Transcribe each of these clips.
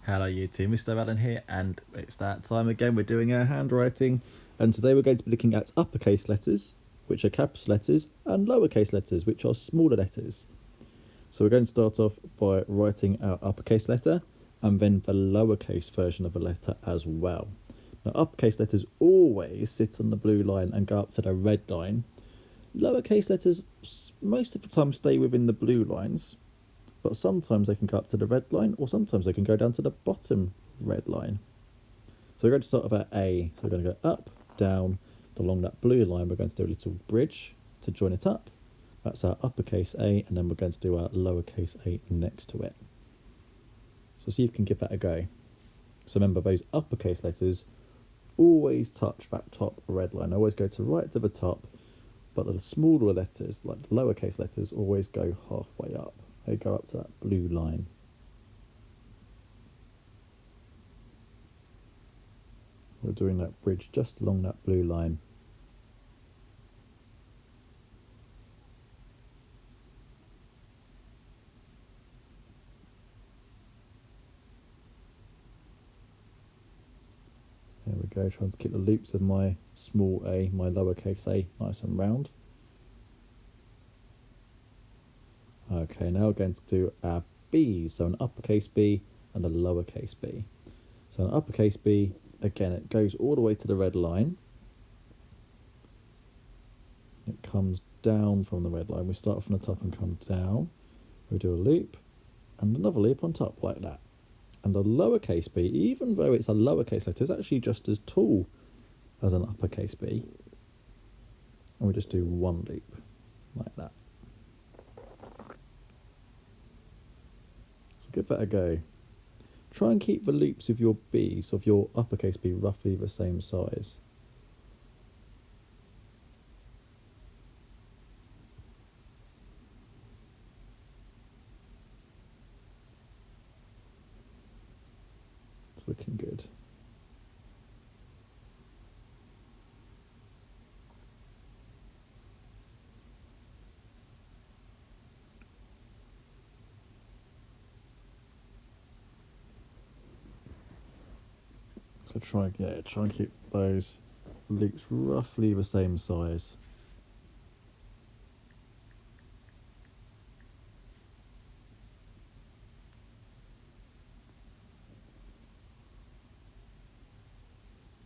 Hello YouTube, Mr. Allen here, and it's that time again. We're doing our handwriting, and today we're going to be looking at uppercase letters, which are capital letters, and lowercase letters, which are smaller letters. So we're going to start off by writing our uppercase letter, and then the lowercase version of a letter as well. Now uppercase letters always sit on the blue line and go up to the red line. Lowercase letters most of the time stay within the blue lines, but sometimes they can go up to the red line, or sometimes they can go down to the bottom red line. So we're going to start with our A. So we're going to go up, down, along that blue line. We're going to do a little bridge to join it up. That's our uppercase A, and then we're going to do our lowercase a next to it. So see if you can give that a go. So remember, those uppercase letters always touch that top red line. Always go to right to the top, but the smaller letters, like the lowercase letters, always go halfway up. They go up to that blue line. We're doing that bridge just along that blue line. There we go, trying to keep the loops of my small a, my lowercase a, nice and round. Okay, now we're going to do our B's, so an uppercase B and a lowercase b. So an uppercase B, again, it goes all the way to the red line. It comes down from the red line. We start from the top and come down. We do a loop and another loop on top like that. And a lowercase b, even though it's a lowercase letter, is actually just as tall as an uppercase B. And we just do one loop like that. So give that a go. Try and keep the loops of your B's, of your uppercase B, roughly the same size. It's looking good. So try and keep those loops roughly the same size.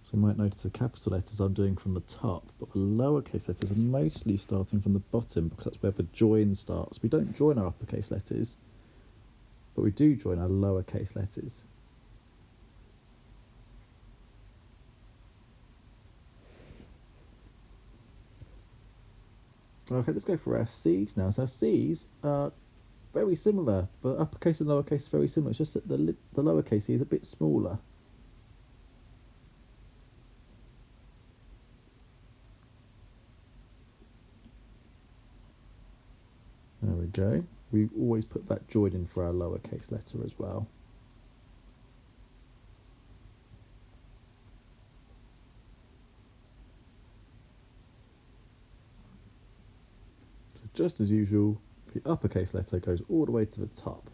So you might notice the capital letters I'm doing from the top, but the lowercase letters are mostly starting from the bottom because that's where the join starts. We don't join our uppercase letters, but we do join our lowercase letters. Okay, let's go for our C's now. So C's are very similar. The uppercase and lowercase are very similar. It's just that the lowercase C is a bit smaller. There we go. We always put that join in for our lowercase letter as well. So just as usual, the uppercase letter goes all the way to the top.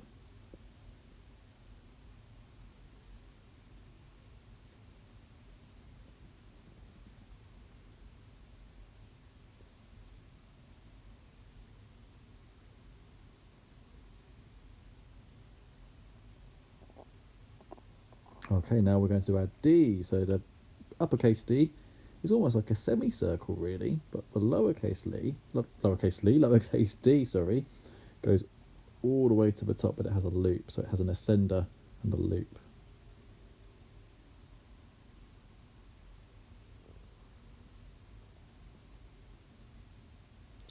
Okay, now we're going to do our D. So the uppercase D is almost like a semicircle, really, but the lowercase D, sorry, goes all the way to the top, but it has a loop, so it has an ascender and a loop.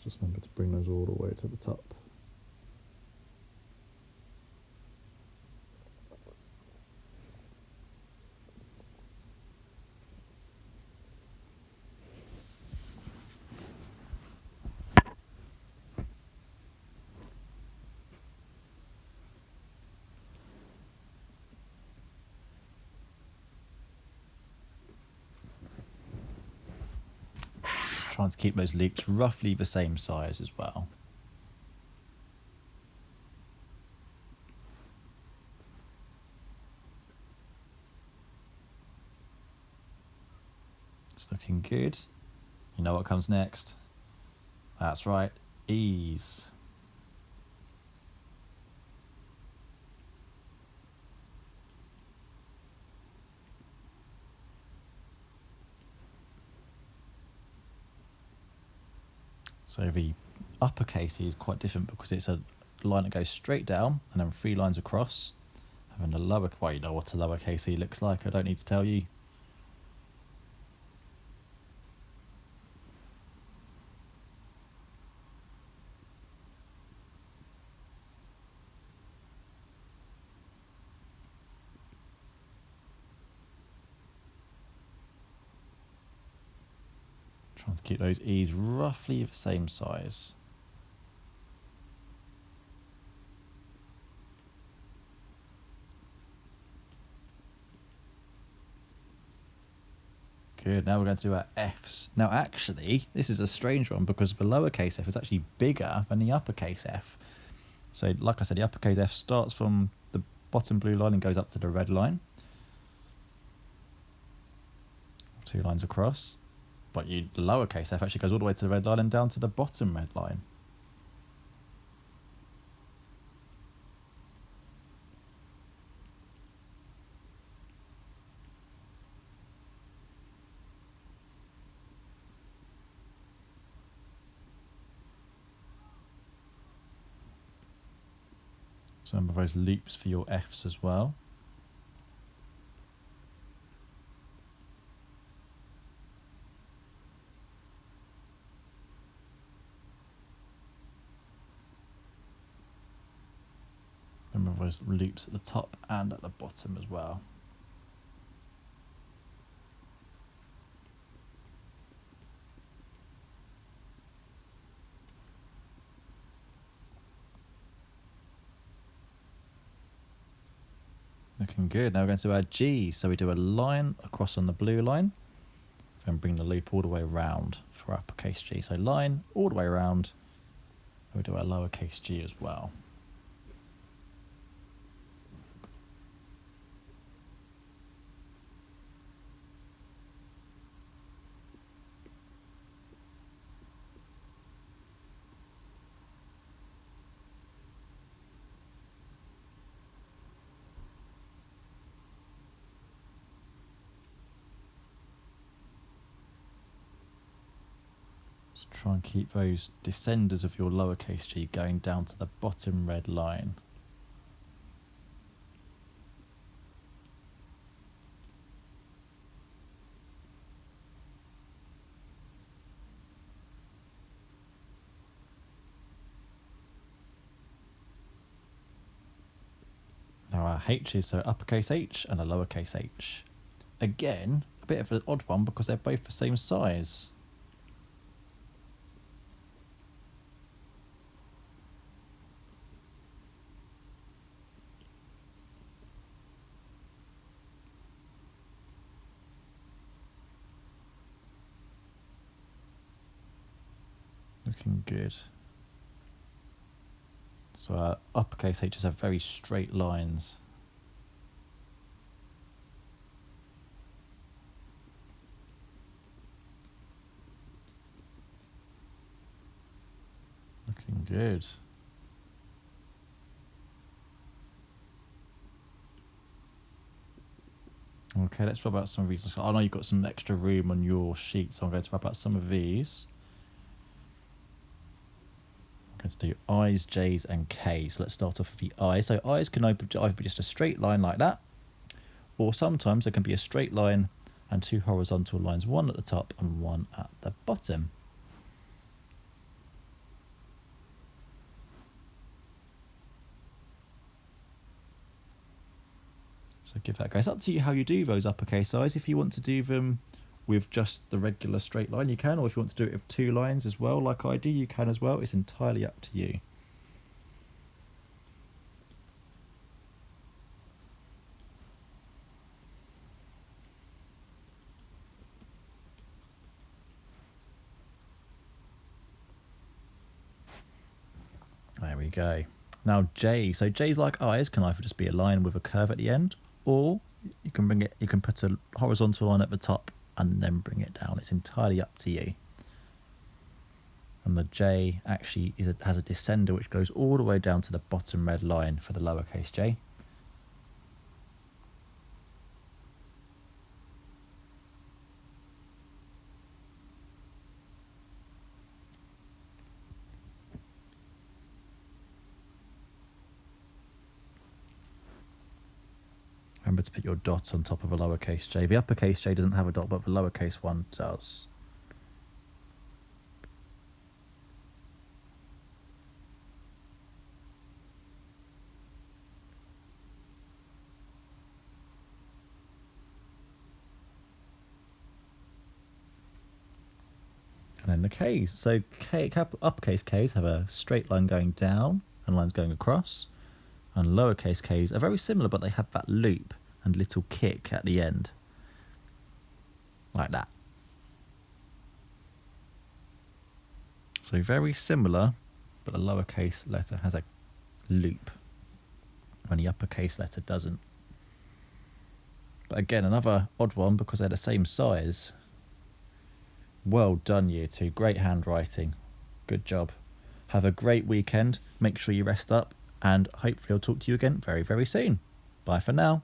Just remember to bring those all the way to the top. Trying to keep those loops roughly the same size as well. It's looking good. You know what comes next? That's right, E's. So the uppercase E is quite different because it's a line that goes straight down and then 3 lines across. And then the lower, well, you know what a lowercase e looks like, I don't need to tell you. Trying to keep those e's roughly the same size. Good, now we're going to do our F's. Now actually, this is a strange one because the lowercase f is actually bigger than the uppercase f. So like I said, the uppercase f starts from the bottom blue line and goes up to the red line. 2 lines across. But the lowercase f actually goes all the way to the red line and down to the bottom red line. So remember those loops for your F's as well. Remember those loops at the top and at the bottom as well. Looking good. Now we're going to do our G. So we do a line across on the blue line, then bring the loop all the way around for uppercase G. So line all the way around. We'll do our lowercase g as well. Try and keep those descenders of your lowercase g going down to the bottom red line. Now our h's, so uppercase h and a lowercase h. Again, a bit of an odd one because they're both the same size. Looking good. So our uppercase h's have very straight lines. Looking good. Okay, let's rub out some of these. I know you've got some extra room on your sheet, so I'm going to rub out some of these. I'm going to do I's, J's and K's. So let's start off with the I's. So I's can either be just a straight line like that, or sometimes there can be a straight line and 2 horizontal lines, one at the top and one at the bottom. So give that a go. It's up to you how you do those uppercase I's. If you want to do them with just the regular straight line, you can, or if you want to do it with 2 lines as well, like I do, you can as well. It's entirely up to you. There we go. Now J. So J's like I's can either just be a line with a curve at the end, or you can put a horizontal line at the top and then bring it down. It's entirely up to you. And the J actually has a descender which goes all the way down to the bottom red line for the lowercase j. Remember to put your dot on top of a lowercase j. The uppercase j doesn't have a dot, but the lowercase one does. And then the K's. So uppercase K's have a straight line going down and lines going across. And lowercase K's are very similar, but they have that loop and little kick at the end. Like that. So very similar, but the lowercase letter has a loop when the uppercase letter doesn't. But again, another odd one because they're the same size. Well done, Year 2. Great handwriting. Good job. Have a great weekend. Make sure you rest up, and hopefully I'll talk to you again very, very soon. Bye for now.